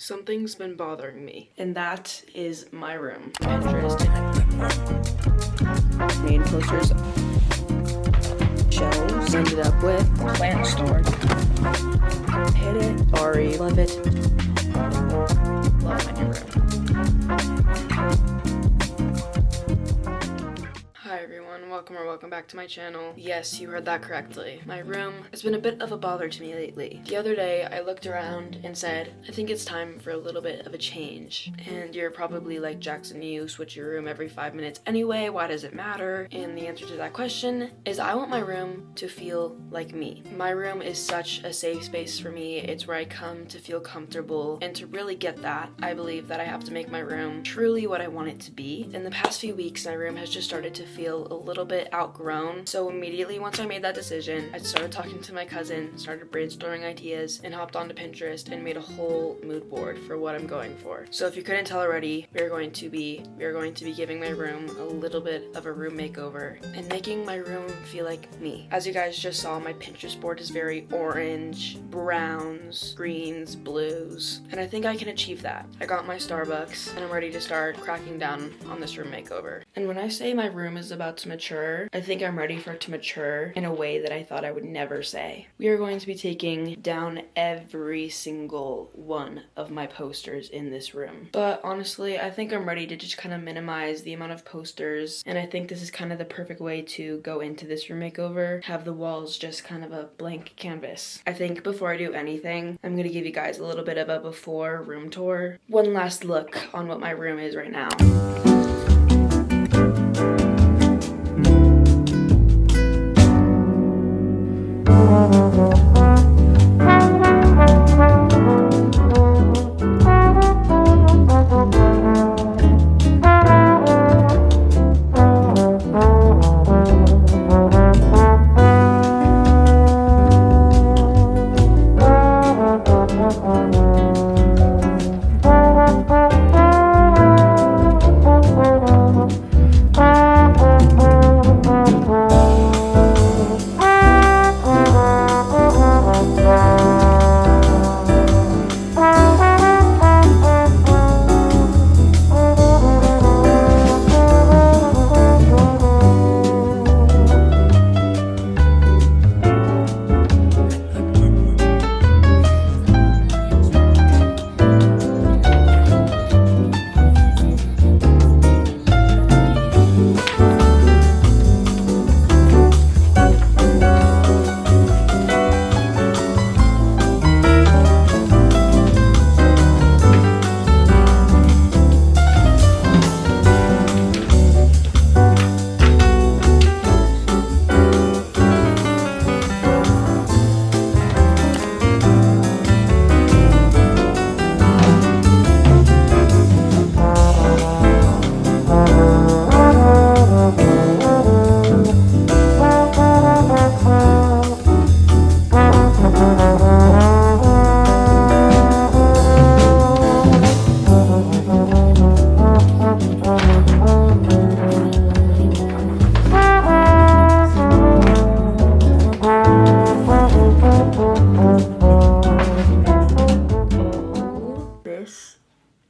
Something's been bothering me, and that is my room. Pinterest, main posters, shelves, ended up with plant store. Hit it, Ari, love it. Love my new room. Hi everyone, welcome back to my channel. Yes, you heard that correctly. My room has been a bit of a bother to me lately. The other day, I looked around and said, I think it's time for a little bit of a change. And you're probably like, Jackson, you switch your room every 5 minutes anyway, why does it matter? And the answer to that question is I want my room to feel like me. My room is such a safe space for me. It's where I come to feel comfortable, and to really get that, I believe that I have to make my room truly what I want it to be. In the past few weeks, my room has just started to feel a little bit outgrown. So immediately once I made that decision, I started talking to my cousin, started brainstorming ideas, and hopped onto Pinterest and made a whole mood board for what I'm going for. So if you couldn't tell already, we are going to be giving my room a little bit of a room makeover and making my room feel like me. As you guys just saw, my Pinterest board is very orange, browns, greens, blues, and I think I can achieve that. I got my Starbucks and I'm ready to start cracking down on this room makeover. And when I say my room is about to mature, I think I'm ready for it to mature in a way that I thought I would never say. We are going to be taking down every single one of my posters in this room. But honestly, I think I'm ready to just kind of minimize the amount of posters, and I think this is kind of the perfect way to go into this room makeover, have the walls just kind of a blank canvas. I think before I do anything, I'm gonna give you guys a little bit of a before room tour. One last look on what my room is right now.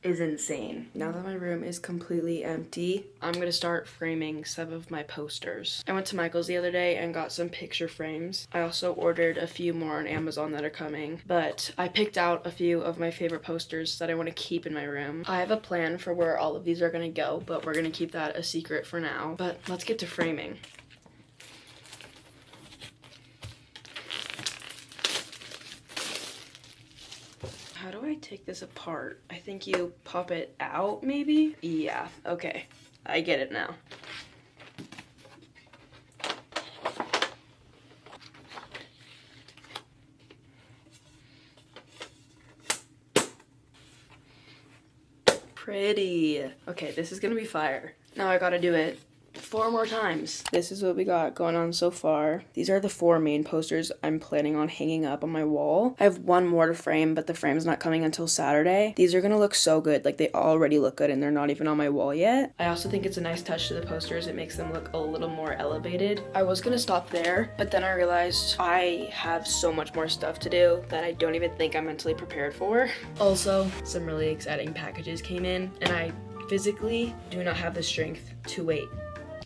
Is insane. Now that my room is completely empty, I'm gonna start framing some of my posters. I went to Michael's the other day and got some picture frames. I also ordered a few more on Amazon that are coming, but I picked out a few of my favorite posters that I want to keep in my room. I have a plan for where all of these are gonna go, but we're gonna keep that a secret for now. But let's get to framing. How do I take this apart? I think you pop it out, maybe? Yeah, okay. I get it now. Pretty. Okay, this is gonna be fire. Now I gotta do it 4 more times. This is what we got going on so far. These are the 4 main posters I'm planning on hanging up on my wall. I have 1 more to frame, but the frame's not coming until Saturday. These are gonna look so good. Like, they already look good and they're not even on my wall yet. I also think it's a nice touch to the posters. It makes them look a little more elevated. I was gonna stop there, but then I realized I have so much more stuff to do that I don't even think I'm mentally prepared for. Also, some really exciting packages came in, and I physically do not have the strength to wait.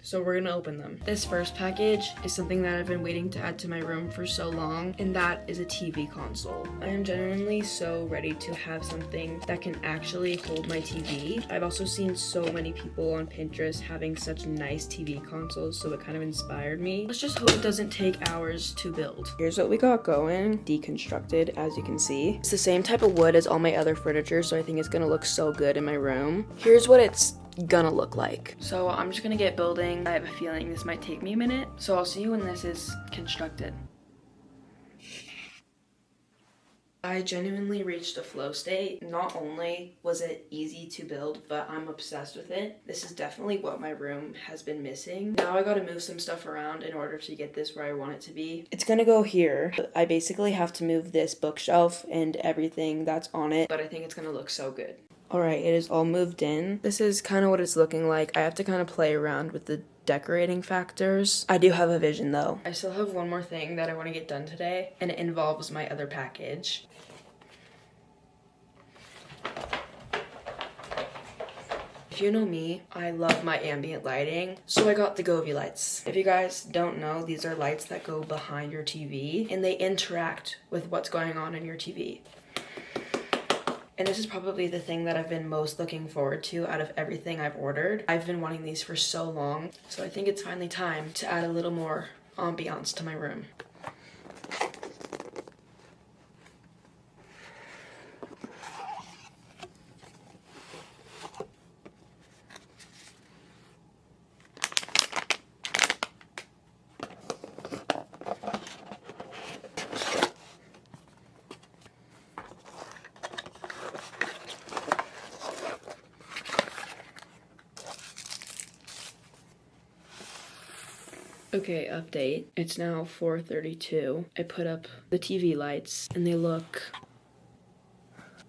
So we're gonna open them. This first package is something that I've been waiting to add to my room for so long, and that is a TV console. I am genuinely so ready to have something that can actually hold my TV. I've also seen so many people on Pinterest having such nice TV consoles, so it kind of inspired me. Let's just hope it doesn't take hours to build. Here's what we got going, deconstructed, as you can see. It's the same type of wood as all my other furniture, so I think it's gonna look so good in my room. Here's what it's gonna look like. So I'm just gonna get building. I have a feeling this might take me a minute, so I'll see you when this is constructed. I genuinely reached a flow state. Not only was it easy to build, but I'm obsessed with it. This is definitely what my room has been missing. Now I gotta move some stuff around in order to get this where I want it to be. It's gonna go here. I basically have to move this bookshelf and everything that's on it, but I think it's gonna look so good. Alright, it is all moved in. This is kind of what it's looking like. I have to kind of play around with the decorating factors. I do have a vision though. I still have one more thing that I want to get done today, and it involves my other package. If you know me, I love my ambient lighting, so I got the Govee lights. If you guys don't know, these are lights that go behind your TV, and they interact with what's going on in your TV. And this is probably the thing that I've been most looking forward to out of everything I've ordered. I've been wanting these for so long, so I think it's finally time to add a little more ambiance to my room. Okay, update. It's now 4:32. I put up the TV lights and they look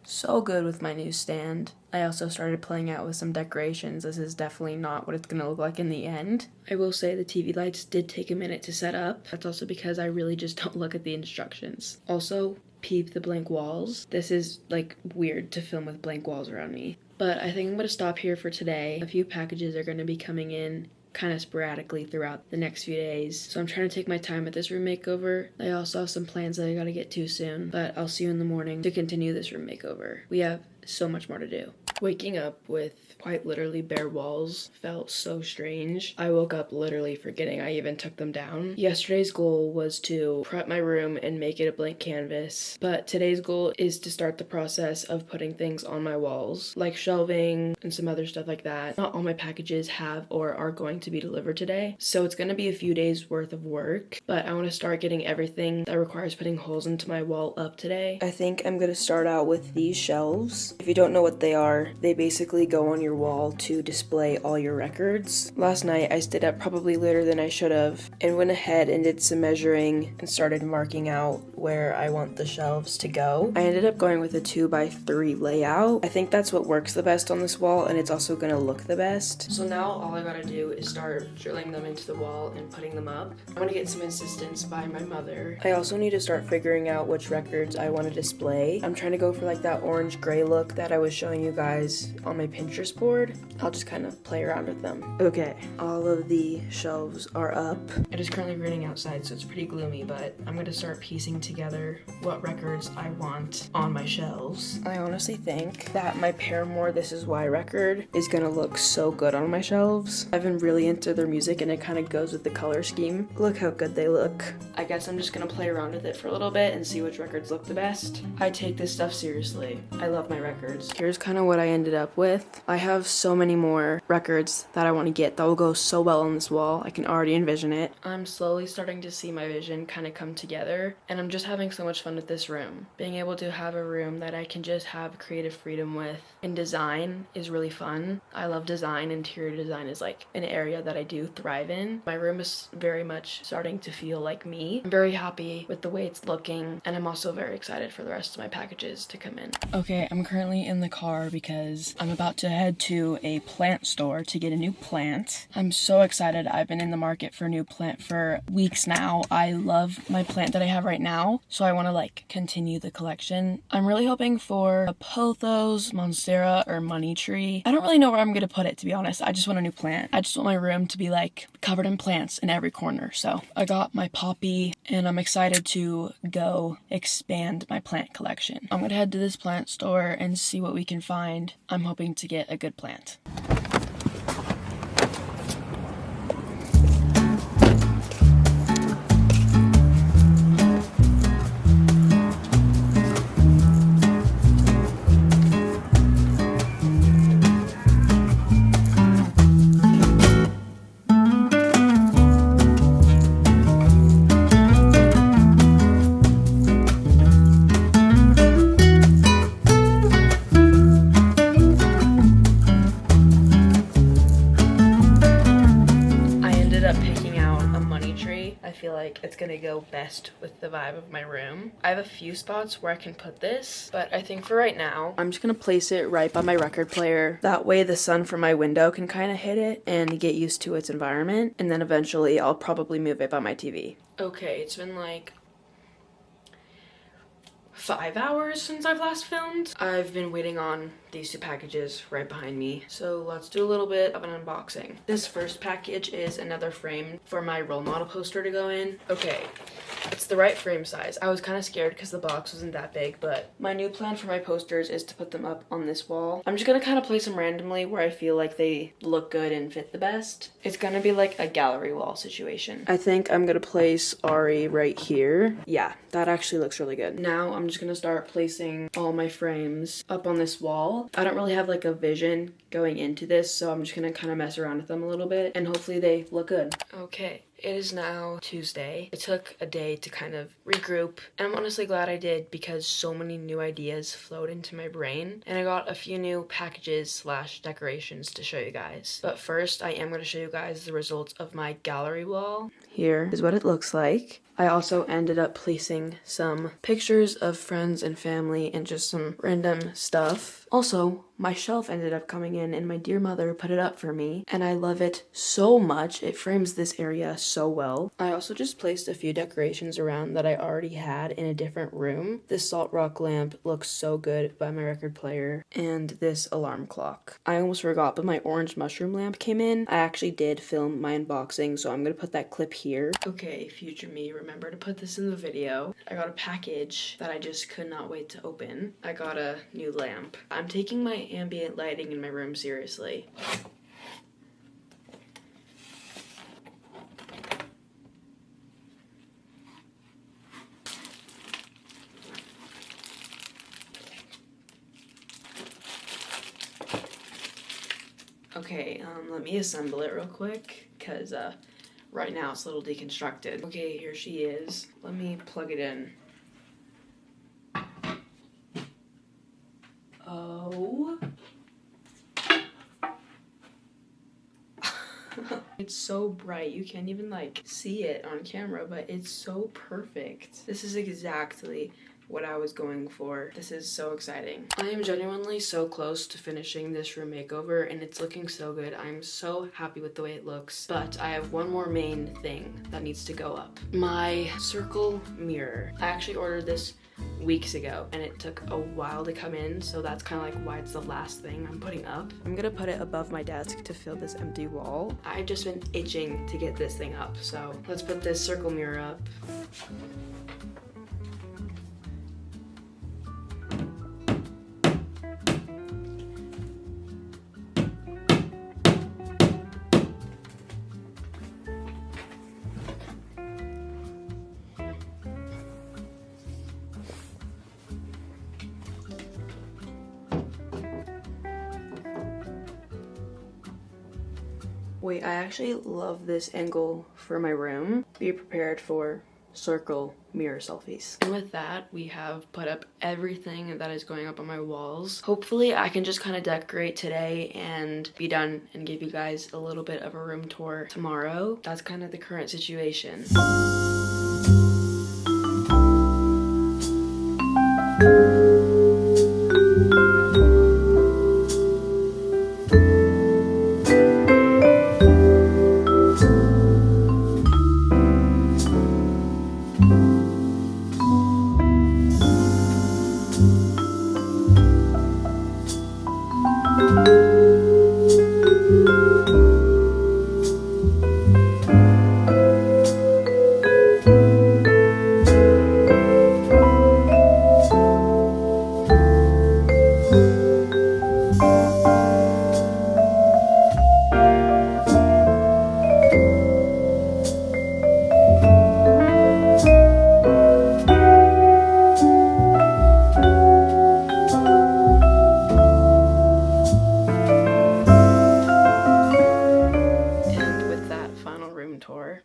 so good with my new stand. I also started playing out with some decorations. This is definitely not what it's gonna look like in the end. I will say the TV lights did take a minute to set up. That's also because I really just don't look at the instructions. Also, peep the blank walls. This is like weird to film with blank walls around me. But I think I'm gonna stop here for today. A few packages are gonna be coming in kind of sporadically throughout the next few days. So I'm trying to take my time with this room makeover. I also have some plans that I gotta get to soon, but I'll see you in the morning to continue this room makeover. We have so much more to do. Waking up with quite literally bare walls felt so strange. I woke up literally forgetting I even took them down. Yesterday's goal was to prep my room and make it a blank canvas, but today's goal is to start the process of putting things on my walls, like shelving and some other stuff like that. Not all my packages have or are going to be delivered today, so it's gonna be a few days worth of work, but I want to start getting everything that requires putting holes into my wall up today. I think I'm gonna start out with these shelves. If you don't know what they are, they basically go on your wall to display all your records. Last night I stayed up probably later than I should have and went ahead and did some measuring and started marking out where I want the shelves to go. I ended up going with a 2x3 layout. I think that's what works the best on this wall, and it's also gonna look the best. So now all I gotta do is start drilling them into the wall and putting them up. I'm gonna get some assistance by my mother. I also need to start figuring out which records I want to display. I'm trying to go for like that orange gray look that I was showing you guys on my Pinterest board. I'll just kind of play around with them. Okay, all of the shelves are up. It is currently raining outside, so it's pretty gloomy, but I'm gonna start piecing together what records I want on my shelves. I honestly think that my Paramore This Is Why record is gonna look so good on my shelves. I've been really into their music and it kind of goes with the color scheme. Look how good they look. I guess I'm just gonna play around with it for a little bit and see which records look the best. I take this stuff seriously. I love my records. Here's kind of what I ended up with. I have so many more records that I want to get that will go so well on this wall. I can already envision it. I'm slowly starting to see my vision kind of come together, and I'm just having so much fun with this room. Being able to have a room that I can just have creative freedom with and design is really fun. I love design. Interior design is like an area that I do thrive in. My room is very much starting to feel like me. I'm very happy with the way it's looking, and I'm also very excited for the rest of my packages to come in. Okay, I'm currently in the car because I'm about to head to a plant store to get a new plant. I'm so excited. I've been in the market for a new plant for weeks now. I love my plant that I have right now, so I want to like continue the collection. I'm really hoping for a pothos, monstera, or money tree. I don't really know where I'm gonna put it, to be honest. I just want a new plant. I just want my room to be like covered in plants in every corner. So I got my poppy, and I'm excited to go expand my plant collection. I'm gonna head to this plant store and see what we can find. I'm hoping to get a good plant. I feel like it's gonna go best with the vibe of my room. I have a few spots where I can put this, but I think for right now, I'm just gonna place it right by my record player. That way the sun from my window can kind of hit it and get used to its environment. And then eventually I'll probably move it by my TV. Okay, it's been like 5 hours since I've last filmed. I've been waiting on these two packages right behind me, so let's do a little bit of an unboxing. This first package is another frame for my role model poster to go in. Okay, it's the right frame size. I was kind of scared because the box wasn't that big, but my new plan for my posters is to put them up on this wall. I'm just gonna kind of place them randomly where I feel like they look good and fit the best. It's gonna be like a gallery wall situation. I think I'm gonna place Ari right here. Yeah, that actually looks really good. Now I'm just gonna start placing all my frames up on this wall. I don't really have like a vision going into this, so I'm just gonna kind of mess around with them a little bit, and hopefully they look good. Okay, it is now Tuesday. It took a day to kind of regroup, and I'm honestly glad I did because so many new ideas flowed into my brain, and I got a few new packages / decorations to show you guys. But first, I am going to show you guys the results of my gallery wall. Here is what it looks like. I also ended up placing some pictures of friends and family and just some random stuff. Also, my shelf ended up coming in and my dear mother put it up for me, and I love it so much. It frames this area so well. I also just placed a few decorations around that I already had in a different room. This salt rock lamp looks so good by my record player, and this alarm clock. I almost forgot, but my orange mushroom lamp came in. I actually did film my unboxing, so I'm gonna put that clip here. Okay, future me, remember to put this in the video. I got a package that I just could not wait to open. I got a new lamp. I'm taking my ambient lighting in my room seriously. Okay, let me assemble it real quick, because right now it's a little deconstructed. Okay, here she is. Let me plug it in. Oh. It's so bright, you can't even like see it on camera, but it's so perfect. This is exactly what I was going for. This is so exciting. I am genuinely so close to finishing this room makeover, and it's looking so good. I'm so happy with the way it looks, but I have one more main thing that needs to go up. My circle mirror. I actually ordered this weeks ago and it took a while to come in, so that's kind of like why it's the last thing I'm putting up. I'm gonna put it above my desk to fill this empty wall. I've just been itching to get this thing up, so let's put this circle mirror up. Wait, I actually love this angle for my room. Be prepared for circle mirror selfies. And with that, we have put up everything that is going up on my walls. Hopefully I can just kind of decorate today and be done and give you guys a little bit of a room tour tomorrow. That's kind of the current situation.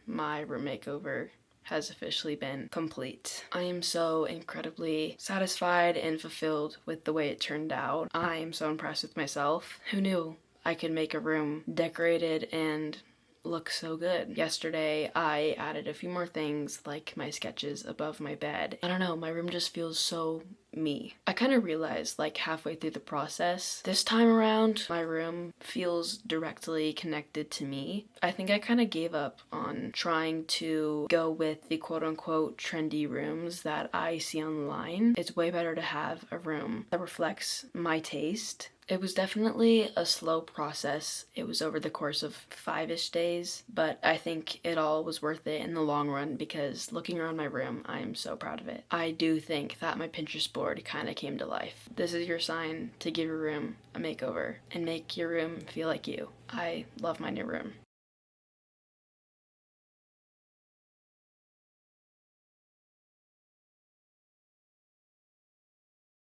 My room makeover has officially been complete. I am so incredibly satisfied and fulfilled with the way it turned out. I am so impressed with myself. Who knew I could make a room decorated and look so good? Yesterday I added a few more things like my sketches above my bed. I don't know, my room just feels so me. I kind of realized like halfway through the process, this time around my room feels directly connected to me. I think I kind of gave up on trying to go with the quote-unquote trendy rooms that I see online. It's way better to have a room that reflects my taste. It was definitely a slow process. It was over the course of 5-ish days, but I think it all was worth it in the long run because looking around my room, I am so proud of it. I do think that my Pinterest board kind of came to life. This is your sign to give your room a makeover and make your room feel like you. I love my new room.